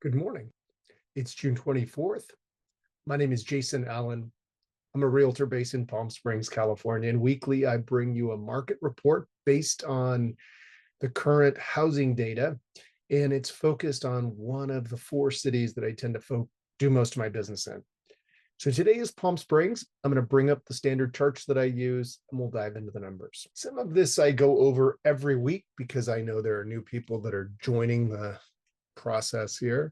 Good morning. It's June 24th. My name is Jason Allen. I'm a realtor based in Palm Springs, California, and weekly I bring you a market report based on the current housing data, and it's focused on one of the four cities that I tend to do most of my business in. So today is Palm Springs. I'm going to bring up the standard charts that I use, and we'll dive into the numbers. Some of this I go over every week because I know there are new people that are joining the process here.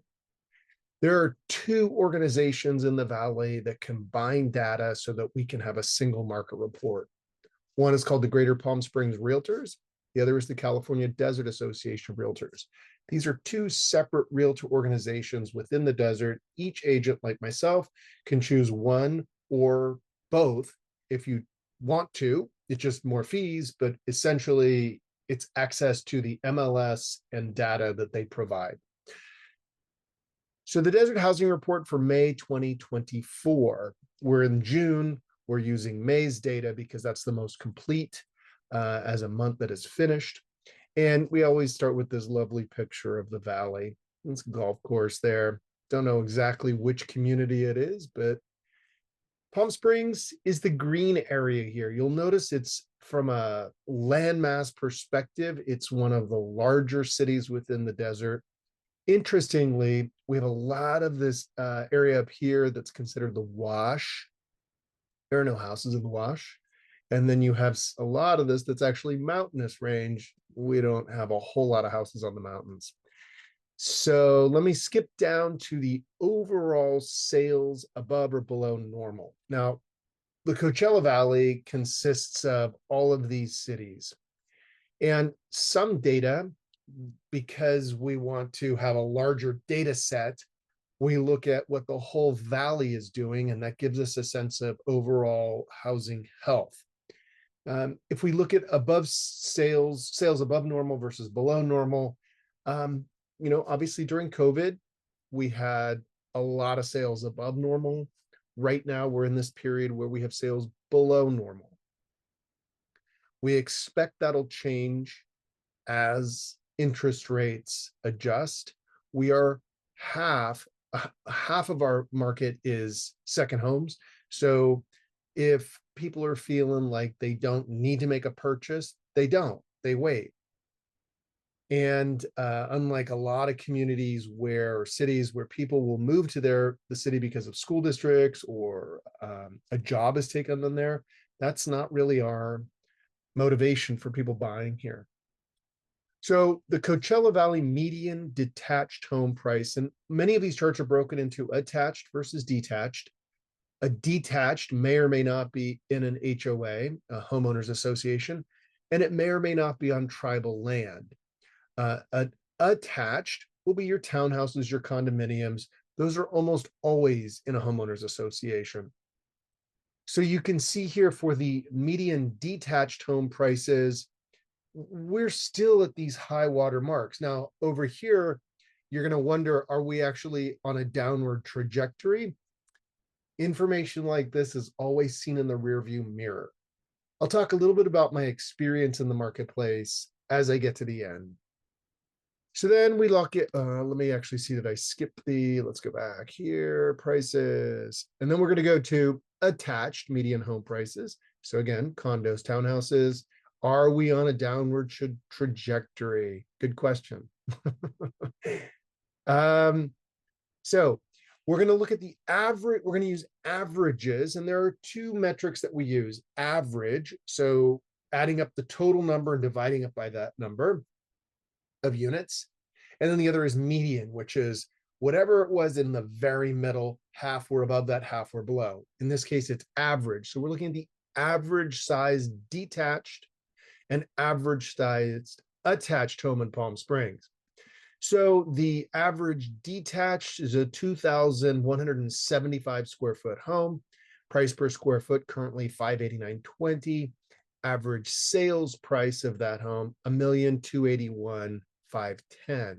There are two organizations in the Valley that combine data so that we can have a single market report. One is called the Greater Palm Springs Realtors. The other is the California Desert Association of Realtors. These are two separate realtor organizations within the desert. Each agent, like myself, can choose one or both if you want to. It's just more fees, but essentially it's access to the MLS and data that they provide. So the Desert Housing Report for May 2024, we're in June. We're using May's data because that's the most complete as a month that is finished. And we always start with this lovely picture of the valley. It's a golf course there. Don't know exactly which community it is, but Palm Springs is the green area here. You'll notice it's from a landmass perspective, it's one of the larger cities within the desert. Interestingly, we have a lot of this area up here that's considered the wash. There are no houses in the wash. And then you have a lot of this that's actually mountainous range. We don't have a whole lot of houses on the mountains. So let me skip down to the overall sales above or below normal. Now, the Coachella Valley consists of all of these cities. And some data, because we want to have a larger data set, we look at what the whole valley is doing, and that gives us a sense of overall housing health. If we look at above sales above normal versus below normal, obviously during COVID, we had a lot of sales above normal. Right now, we're in this period where we have sales below normal. We expect that'll change as interest rates adjust. We are half of our market is second homes. So if people are feeling like they don't need to make a purchase, they don't, they wait. And unlike a lot of communities or cities where people will move to the city because of school districts or a job is taken on there, that's not really our motivation for people buying here. So the Coachella Valley median detached home price, and many of these charts are broken into attached versus detached. A detached may or may not be in an HOA, a homeowners association, and it may or may not be on tribal land. Attached will be your townhouses, your condominiums. Those are almost always in a homeowners association. So you can see here for the median detached home prices, we're still at these high water marks. Now, over here, you're going to wonder, are we actually on a downward trajectory? Information like this is always seen in the rearview mirror. I'll talk a little bit about my experience in the marketplace as I get to the end. So then we look at, let me actually see that I skipped let's go back here, prices. And then we're going to go to attached median home prices. So again, condos, townhouses. Are we on a downward trajectory? Good question. So we're going to look at the average. We're going to use averages, and there are two metrics that we use. Average, so adding up the total number and dividing it by that number of units. And then the other is median, which is whatever it was in the very middle, half were above that, half were below. In this case, it's average. So we're looking at the average size detached and average sized attached home in Palm Springs. So the average detached is a 2,175 square foot home. Price per square foot currently $589.20. Average sales price of that home $1,281,510.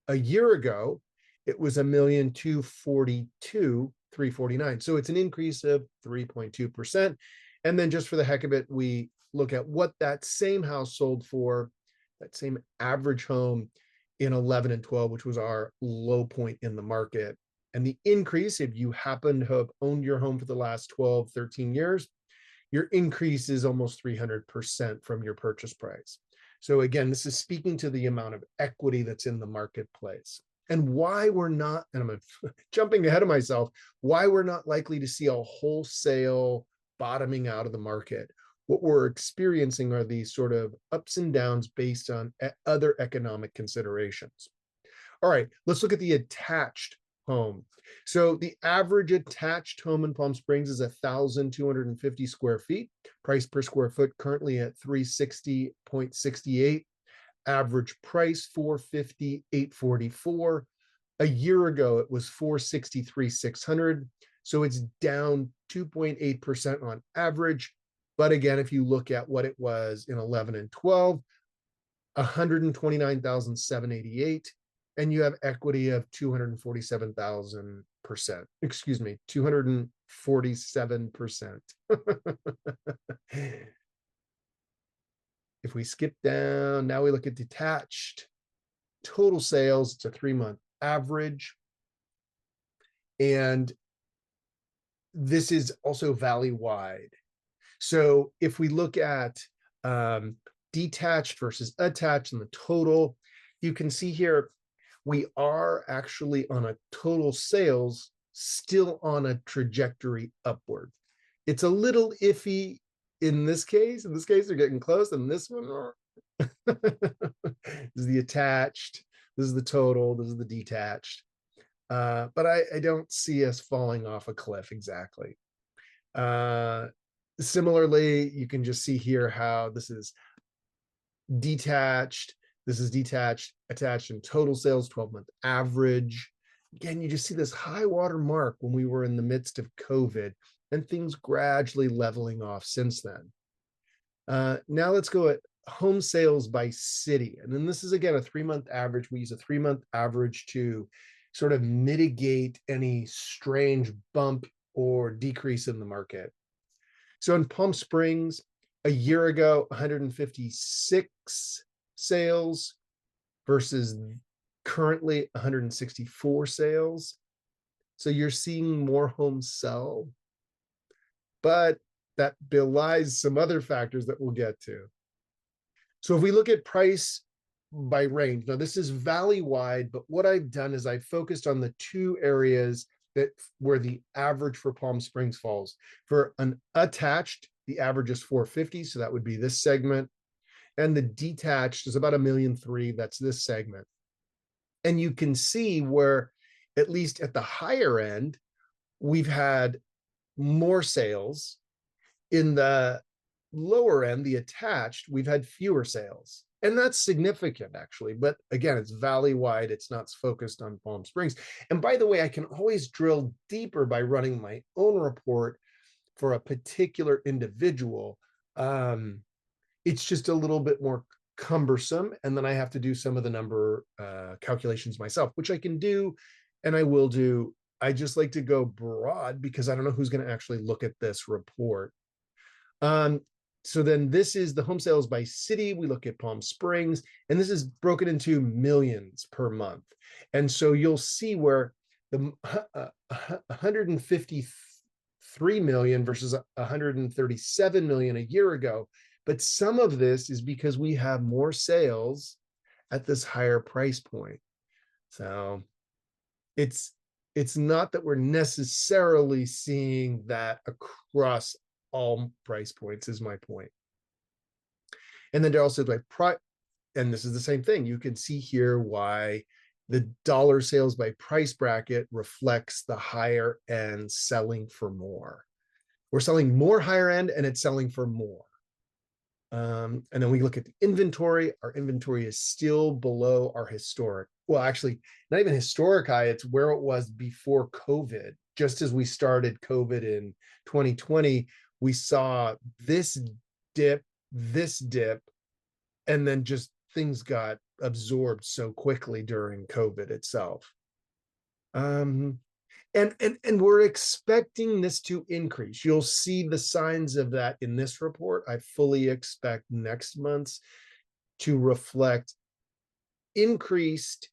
A year ago, it was $1,242,349. So it's an increase of 3.2%. And then just for the heck of it, we look at what that same house sold for, that same average home in 11 and 12, which was our low point in the market. And the increase, if you happen to have owned your home for the last 12, 13 years, your increase is almost 300% from your purchase price. So again, this is speaking to the amount of equity that's in the marketplace and why we're not, and I'm jumping ahead of myself, why we're not likely to see a wholesale bottoming out of the market. What we're experiencing are these sort of ups and downs based on other economic considerations. All right, let's look at the attached home. So the average attached home in Palm Springs is 1,250 square feet. Price per square foot currently at 360.68. Average price 450, 844. A year ago, it was 463, 600. So it's down 2.8% on average. But again, if you look at what it was in 11 and 12, 129,788, and you have equity of 247,000%. Excuse me, 247%. If we skip down, now we look at detached total sales. It's a 3-month average. And this is also valley-wide. So if we look at detached versus attached and the total, you can see here, we are actually on a total sales still on a trajectory upward. It's a little iffy in this case. In this case, they're getting close. And this one, this is the attached. This is the total. This is the detached. But I don't see us falling off a cliff exactly. Similarly, you can just see here how this is detached. This is detached, attached, and total sales, 12-month average. Again, you just see this high water mark when we were in the midst of COVID and things gradually leveling off since then. Now let's go at home sales by city. And then this is, again, a 3-month average. We use a 3-month average to sort of mitigate any strange bump or decrease in the market. So in Palm Springs, a year ago, 156 sales versus currently 164 sales. So you're seeing more homes sell, but that belies some other factors that we'll get to. So if we look at price by range, now this is valley-wide, but what I've done is I've focused on the 2 areas that where the average for Palm Springs falls. For an attached, the average is 450, so that would be this segment. And the detached is about 1.3 million. That's this segment. And you can see where, at least at the higher end, we've had more sales. In the lower end, the attached, we've had fewer sales. And that's significant, actually. But again, it's valley-wide. It's not focused on Palm Springs. And by the way, I can always drill deeper by running my own report for a particular individual. It's just a little bit more cumbersome. And then I have to do some of the number calculations myself, which I can do and I will do. I just like to go broad because I don't know who's going to actually look at this report. So then this is the home sales by city. We look at Palm Springs, and this is broken into millions per month. And so you'll see where the 153 million versus 137 million a year ago. But some of this is because we have more sales at this higher price point. So it's not that we're necessarily seeing that across all price points, is my point. And then also and this is the same thing. You can see here why the dollar sales by price bracket reflects the higher end selling for more. We're selling more higher end and it's selling for more. And then we look at the inventory. Our inventory is still below our historic. Well, actually, not even historic high. It's where it was before COVID. Just as we started COVID in 2020, we saw this dip, and then just things got absorbed so quickly during COVID itself. And we're expecting this to increase. You'll see the signs of that in this report. I fully expect next month's to reflect increased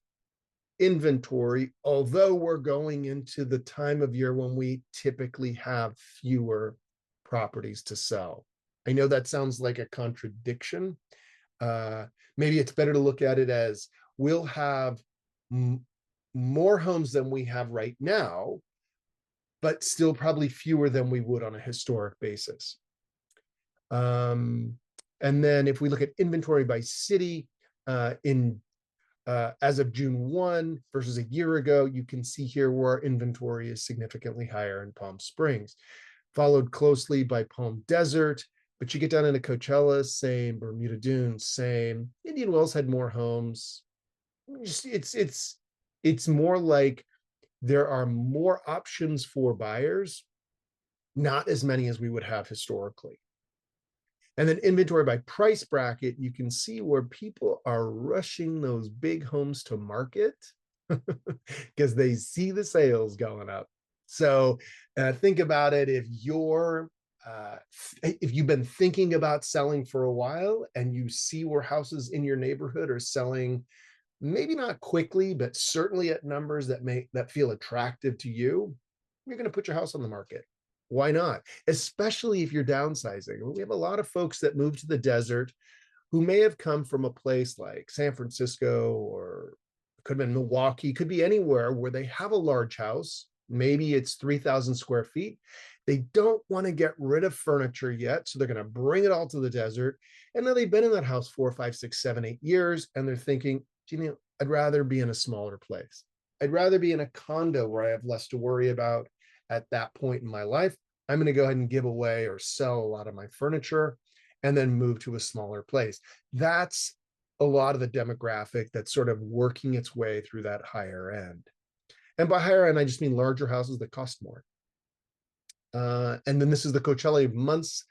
inventory, although we're going into the time of year when we typically have fewer properties to sell. I know that sounds like a contradiction. Maybe it's better to look at it as we'll have more homes than we have right now, but still probably fewer than we would on a historic basis. And then if we look at inventory by city, as of June 1 versus a year ago, you can see here where our inventory is significantly higher in Palm Springs, followed closely by Palm Desert. But you get down into Coachella, same. Bermuda Dunes, same. Indian Wells had more homes. It's more like there are more options for buyers, not as many as we would have historically. And then inventory by price bracket, you can see where people are rushing those big homes to market because they see the sales going up. So think about it. If you've been thinking about selling for a while and you see where houses in your neighborhood are selling, maybe not quickly, but certainly at numbers that feel attractive to you, you're going to put your house on the market. Why not? Especially if you're downsizing. We have a lot of folks that move to the desert who may have come from a place like San Francisco, or could have been Milwaukee, could be anywhere where they have a large house. Maybe it's 3,000 square feet. They don't want to get rid of furniture yet, so they're going to bring it all to the desert. And now they've been in that house 4, 5, 6, 7, 8 years, and they're thinking, I'd rather be in a smaller place. I'd rather be in a condo where I have less to worry about at that point in my life. I'm going to go ahead and give away or sell a lot of my furniture and then move to a smaller place. That's a lot of the demographic that's sort of working its way through that higher end. And by higher end, I just mean larger houses that cost more. And then this is the Coachella months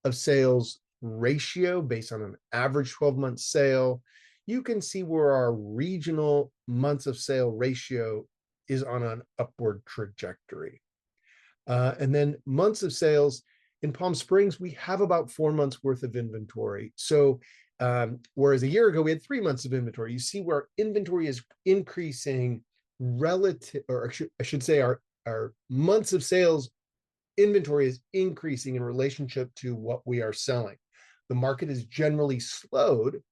of sales ratio based on an average 12-month sale. You can see where our regional months of sale ratio is on an upward trajectory. And then months of sales in Palm Springs, we have about 4 months worth of inventory. So whereas a year ago, we had 3 months of inventory, you see where inventory is increasing relative, or I should say our months of sales inventory is increasing in relationship to what we are selling. The market is generally slowed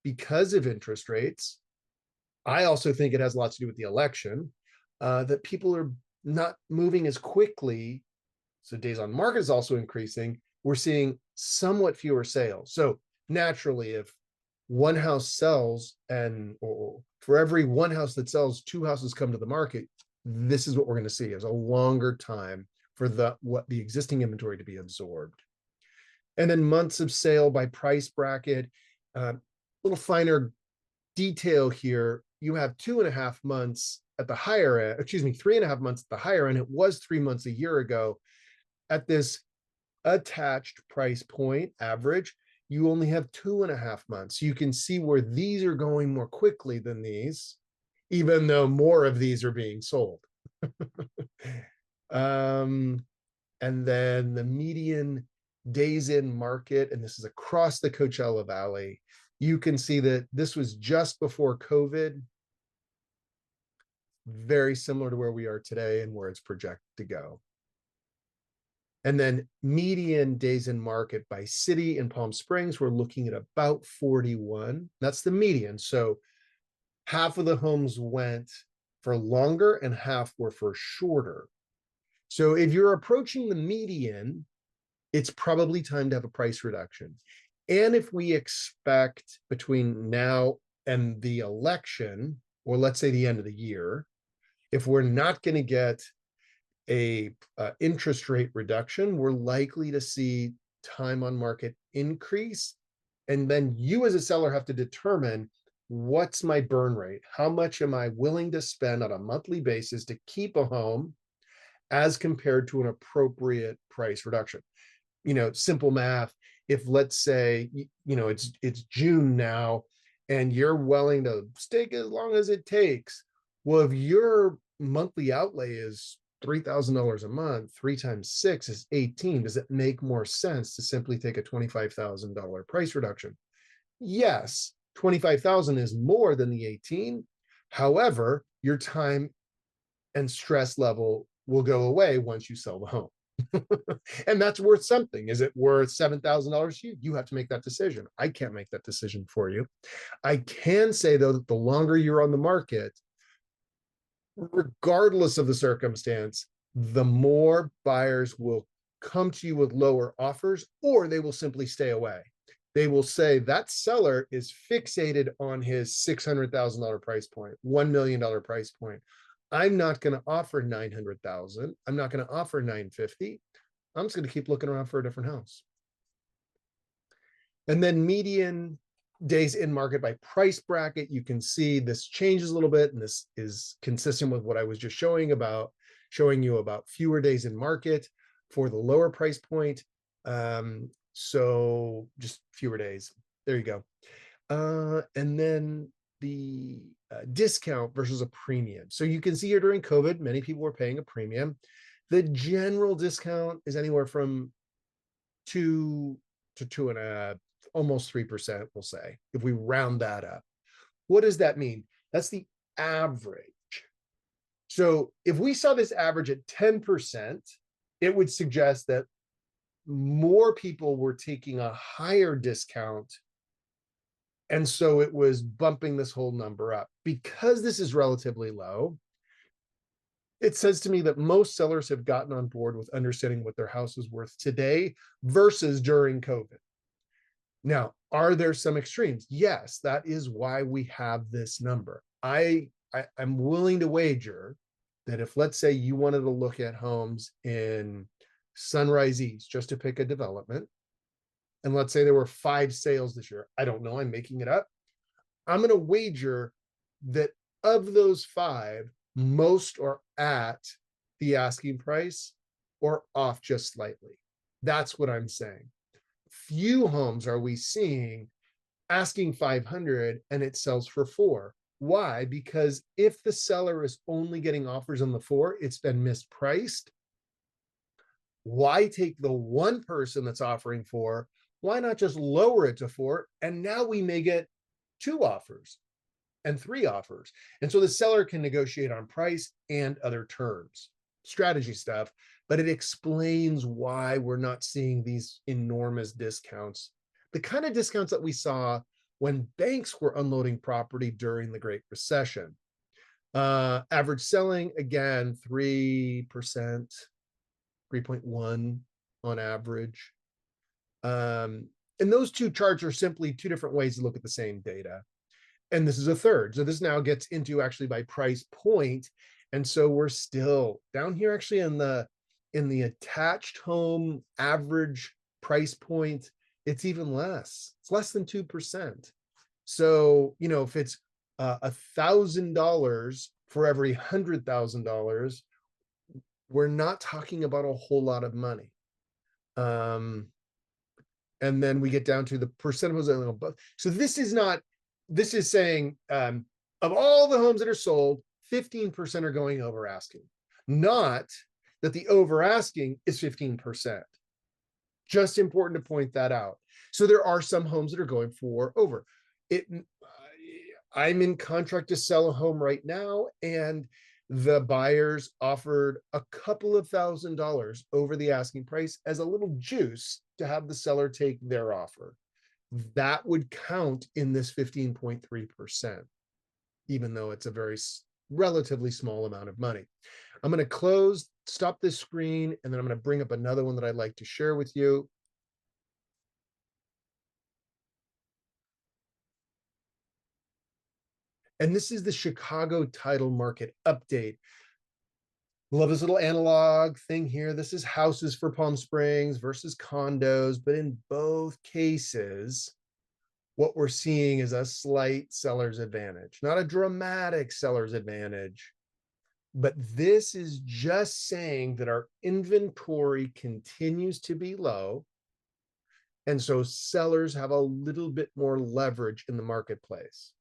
because of interest rates. I also think it has a lot to do with the election, that people are not moving as quickly. So days on market is also increasing. We're seeing somewhat fewer sales. So naturally, if one house sells and for every one house that sells, 2 houses come to the market, this is what we're going to see is a longer time for the existing inventory to be absorbed. And then months of sale by price bracket, little finer detail here. You have 2.5 months at the higher end, 3.5 months at the higher end. It was 3 months a year ago. At this attached price point average, you only have 2.5 months. You can see where these are going more quickly than these, even though more of these are being sold. And then the median days in market, and this is across the Coachella Valley. You can see that this was just before COVID, very similar to where we are today and where it's projected to go. And then median days in market by city in Palm Springs, we're looking at about 41. That's the median. So half of the homes went for longer and half were for shorter. So if you're approaching the median, it's probably time to have a price reduction. And if we expect between now and the election, or let's say the end of the year, if we're not going to get a interest rate reduction, we're likely to see time on market increase. And then you as a seller have to determine, what's my burn rate? How much am I willing to spend on a monthly basis to keep a home as compared to an appropriate price reduction? Simple math. If let's say, it's June now and you're willing to stake as long as it takes. Well, if your monthly outlay is $3,000 a month, 3 times 6 is 18. Does it make more sense to simply take a $25,000 price reduction? Yes, 25,000 is more than the 18. However, your time and stress level will go away once you sell the home. And that's worth something. Is it worth $7,000 to you? You have to make that decision. I can't make that decision for you. I can say, though, that the longer you're on the market, regardless of the circumstance, the more buyers will come to you with lower offers, or they will simply stay away. They will say that seller is fixated on his $600,000 price point, $1 million price point. I'm not going to offer 900,000. I'm not going to offer 950. I'm just going to keep looking around for a different house. And then median days in market by price bracket. You can see this changes a little bit, and this is consistent with what I was just showing you about fewer days in market for the lower price point. So just fewer days. There you go. And then the discount versus a premium. So you can see here during COVID, many people were paying a premium. The general discount is anywhere from 2 to 2.5, almost 3%, we'll say, if we round that up. What does that mean? That's the average. So if we saw this average at 10%, it would suggest that more people were taking a higher discount. And so it was bumping this whole number up. Because this is relatively low, it says to me that most sellers have gotten on board with understanding what their house is worth today versus during COVID. Now, are there some extremes? Yes, that is why we have this number. I'm willing to wager that if, let's say, you wanted to look at homes in Sunrise East, just to pick a development, and let's say there were 5 sales this year, I don't know, I'm making it up. I'm going to wager that of those 5, most are at the asking price or off just slightly. That's what I'm saying. Few homes are we seeing asking 500 and it sells for 4. Why? Because if the seller is only getting offers on the 4, it's been mispriced. Why take the one person that's offering 4? Why not just lower it to 4? And now we may get 2 offers and 3 offers. And so the seller can negotiate on price and other terms, strategy stuff, but it explains why we're not seeing these enormous discounts, the kind of discounts that we saw when banks were unloading property during the Great Recession. Average selling, again, 3%, 3.1 on average. And those two charts are simply 2 different ways to look at the same data. And this is a third. So this now gets into actually by price point. And so we're still down here actually in the attached home average price point. It's even less. It's less than 2%. So, if it's $1,000 for every $100,000, we're not talking about a whole lot of money. And then we get down to the percent of homes. So this is saying of all the homes that are sold, 15% are going over asking, not that the over asking is 15%. Just important to point that out. So there are some homes that are going for over. I'm in contract to sell a home right now, and the buyers offered a couple of $1,000s over the asking price as a little juice to have the seller take their offer. That would count in this 15.3%, even though it's a very relatively small amount of money. I'm going to stop this screen, and then I'm going to bring up another one that I'd like to share with you. And this is the Chicago title market update. Love this little analog thing here. This is houses for Palm Springs versus condos, but in both cases, what we're seeing is a slight seller's advantage, not a dramatic seller's advantage. But this is just saying that our inventory continues to be low. And so sellers have a little bit more leverage in the marketplace.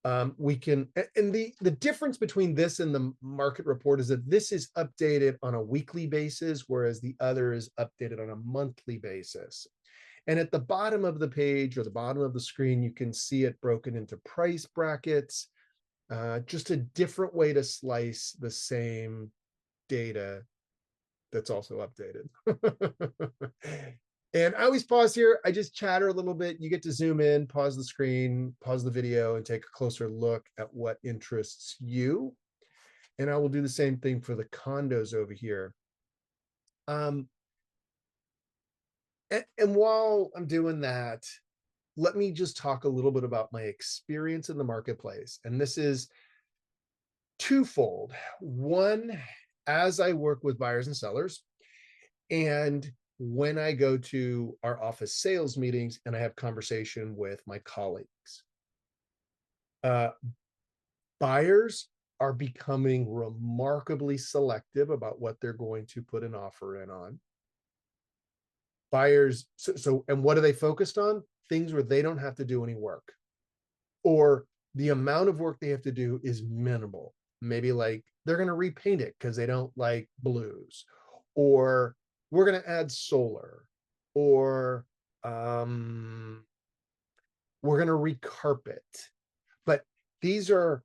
And the difference between this and the market report is that this is updated on a weekly basis, whereas the other is updated on a monthly basis. And at the bottom of the page or the bottom of the screen, you can see it broken into price brackets, just a different way to slice the same data that's also updated. And I always pause here. I just chatter a little bit. You get to zoom in, pause the screen, pause the video, and take a closer look at what interests you. And I will do the same thing for the condos over here. And while I'm doing that, let me just talk a little bit about my experience in the marketplace. And this is twofold. One, as I work with buyers and sellers, and when I go to our office sales meetings and I have conversation with my colleagues. Buyers are becoming remarkably selective about what they're going to put an offer in on. Buyers, and what are they focused on? Things where they don't have to do any work, or the amount of work they have to do is minimal. Maybe like they're going to repaint it because they don't like blues, or we're going to add solar, or we're going to recarpet. But these are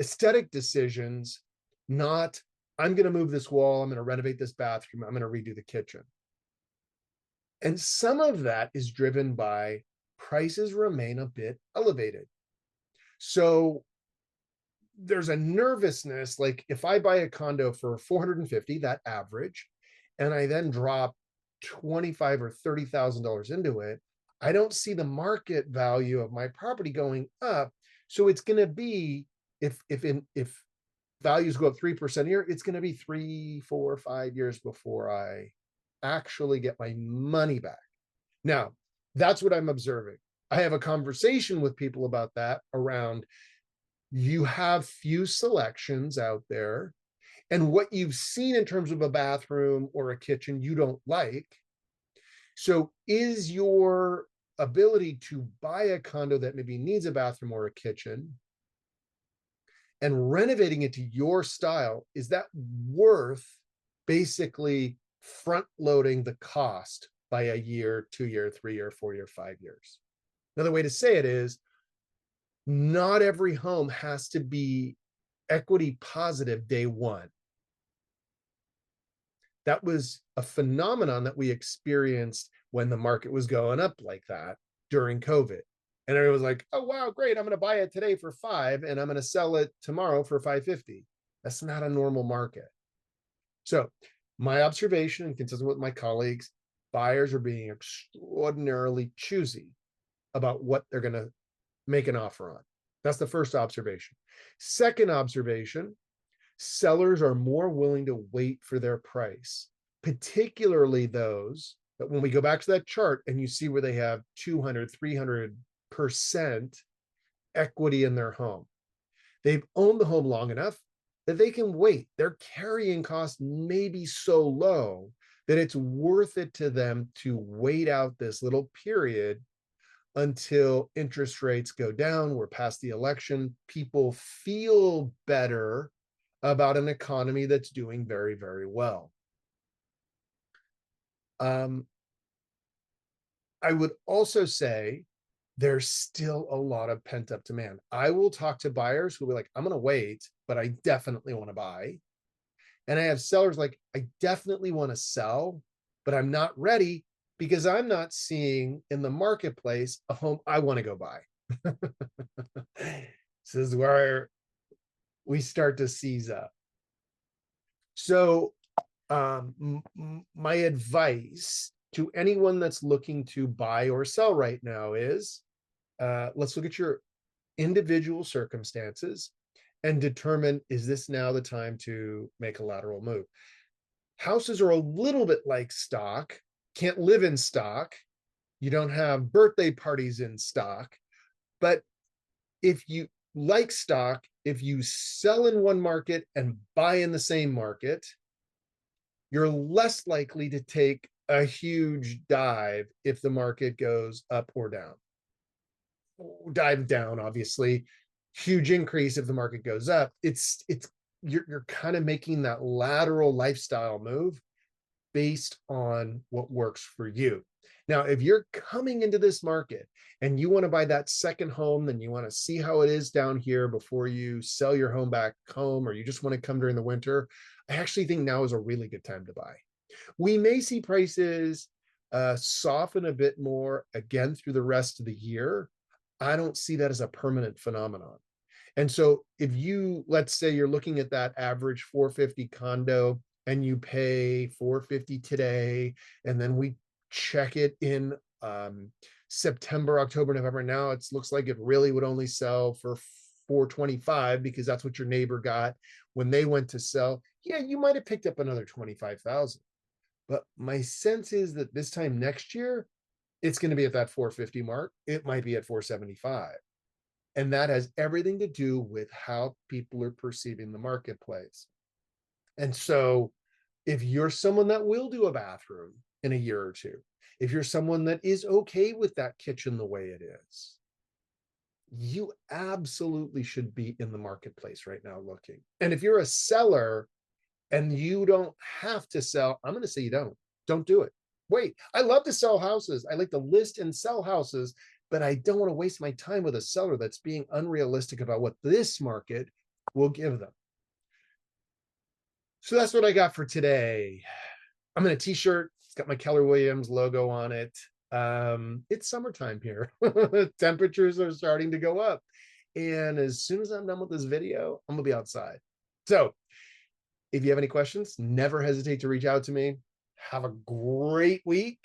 aesthetic decisions, not I'm going to move this wall, I'm going to renovate this bathroom, I'm going to redo the kitchen. And some of that is driven by prices remain a bit elevated. So there's a nervousness, like if I buy a condo for 450, that average, and I then drop $25,000 or $30,000 into it, I don't see the market value of my property going up. So it's going to be, if values go up 3% a year, it's going to be 3, 4, 5 years before I actually get my money back. Now, that's what I'm observing. I have a conversation with people about that around, you have few selections out there, and what you've seen in terms of a bathroom or a kitchen you don't like. So is your ability to buy a condo that maybe needs a bathroom or a kitchen and renovating it to your style, is that worth basically front loading the cost by a year, 2 year, 3 year, 4 year, 5 years? Another way to say it is, not every home has to be equity positive day one. That was a phenomenon that we experienced when the market was going up like that during COVID. And it was like, oh, wow, great. I'm going to buy it today for 5 and I'm going to sell it tomorrow for 550. That's not a normal market. So my observation, and consistent with my colleagues, buyers are being extraordinarily choosy about what they're going to make an offer on. That's the first observation. Second observation, sellers are more willing to wait for their price, particularly those that, when we go back to that chart and you see where they have 200, 300% equity in their home, they've owned the home long enough that they can wait. Their carrying cost may be so low that it's worth it to them to wait out this little period until interest rates go down. We're past the election. People feel better about an economy that's doing very, very well. I would also say there's still a lot of pent-up demand. I will talk to buyers who will be like, I'm going to wait, but I definitely want to buy. And I have sellers like, I definitely want to sell, but I'm not ready because I'm not seeing in the marketplace a home I want to go buy. This is where we start to seize up. So my advice to anyone that's looking to buy or sell right now is, let's look at your individual circumstances and determine, is this now the time to make a lateral move? Houses are a little bit like stock. Can't live in stock. You don't have birthday parties in stock. But if you like stock, if you sell in one market and buy in the same market, you're less likely to take a huge dive if the market goes up or down. Dive down, obviously. Huge increase if the market goes up. You're kind of making that lateral lifestyle move. based on what works for you. Now, if you're coming into this market and you want to buy that second home, then you want to see how it is down here before you sell your home back home, or you just want to come during the winter, I actually think now is a really good time to buy. We may see prices soften a bit more again through the rest of the year. I don't see that as a permanent phenomenon. And so if you, let's say you're looking at that average 450 condo and you pay 450 today, and then we check it in September, October, November. Now it looks like it really would only sell for 425 because that's what your neighbor got when they went to sell. Yeah, you might have picked up another 25,000. But my sense is that this time next year, it's going to be at that 450 mark. It might be at 475. And that has everything to do with how people are perceiving the marketplace. And so if you're someone that will do a bathroom in a year or two, if you're someone that is okay with that kitchen the way it is, you absolutely should be in the marketplace right now looking. And if you're a seller and you don't have to sell, I'm going to say you don't do it. Wait, I love to sell houses. I like to list and sell houses, but I don't want to waste my time with a seller that's being unrealistic about what this market will give them. So that's what I got for today. I'm in a t-shirt. It's got my Keller Williams logo on it. It's summertime here. Temperatures are starting to go up. And as soon as I'm done with this video, I'm gonna be outside. So if you have any questions, never hesitate to reach out to me. Have a great week.